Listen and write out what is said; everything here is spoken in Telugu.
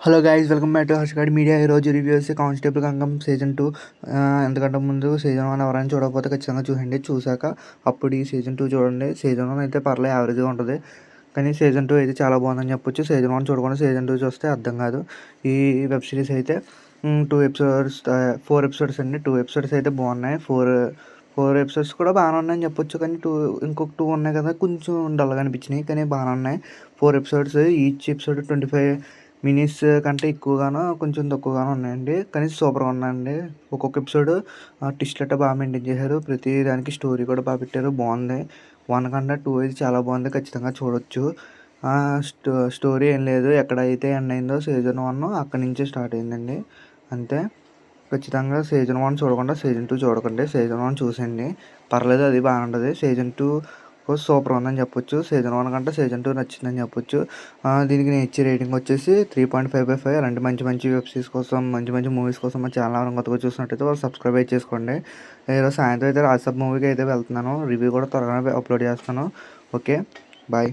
Hello guys, welcome back to హర్షగాడి మీడియా. ఈరోజు రివ్యూ వచ్చి కానిస్టేబుల్ గంగం సీజన్ 2. ఎందుకంటే ముందు సీజన్ 1 ఎవరైనా చూడకపోతే ఖచ్చితంగా చూడండి. చూసాక అప్పుడు ఈ సీజన్ 2 చూడండి. సీజన్ 1 అయితే పర్లేదు, యావరేజ్గా ఉంటుంది. కానీ సీజన్ 2 అయితే చాలా బాగుందని చెప్పొచ్చు. సీజన్ 1 చూడకుండా సీజన్ 2 చూస్తే అర్థం కాదు. ఈ వెబ్ సిరీస్ అయితే 2 ఎపిసోడ్స్, 4 ఎపిసోడ్స్ అండి. 2 ఎపిసోడ్స్ అయితే బాగున్నాయి. ఫోర్ ఎపిసోడ్స్ కూడా బాగానే ఉన్నాయని చెప్పొచ్చు. కానీ ఇంకొక 2 ఉన్నాయి కదా, కొంచెం డల్గా అనిపించినాయి. కానీ బాగానే ఉన్నాయి. 4 ఎపిసోడ్స్, ఈచ్ ఎపిసోడ్ 25 మినిట్స్ కంటే ఎక్కువగానో కొంచెం తక్కువగానో ఉన్నాయండి. కానీ సూపర్గా ఉన్నాయండి. ఒక్కొక్క ఎపిసోడ్ ట్విస్ట్ అయితే బాగా మెయింటైన్ చేశారు. ప్రతి దానికి స్టోరీ కూడా బాగా పెట్టారు. బాగుంది. 1 కన్నా 2 అయితే చాలా బాగుంది. ఖచ్చితంగా చూడొచ్చు. స్టోరీ ఏం లేదు, ఎక్కడైతే ఎండ్ అయిందో సీజన్ 1 అక్కడి నుంచే స్టార్ట్ అయిందండి. అంతే. ఖచ్చితంగా సీజన్ 1 చూడకుండా సీజన్ 2 చూడకండి. సీజన్ 1 చూసేయండి, పర్లేదు, అది బాగానే ఉంటుంది. సీజన్ 2 సూపర్ ఉందని చెప్పొచ్చు. సీజన్ 1 కంటే సీజన్ 2 నచ్చిందని చెప్పొచ్చు. దీనికి నేను ఇచ్చే రేటింగ్ వచ్చేసి 3.5/5. అలాంటి మంచి మంచి వెబ్ సిరీస్ కోసం, మంచి మంచి మూవీస్ కోసం మా ఛానల్ ఎవరైనా కొత్తగా చూసినట్టయితే వాళ్ళు సబ్స్క్రైబ్ అయితే చేసుకోండి. ఈరోజు సాయంత్రం అయితే రాజ్‌సబ్ మూవీకి అయితే వెళ్తున్నాను. రివ్యూ కూడా త్వరగానే అప్లోడ్ చేస్తాను. Okay, bye.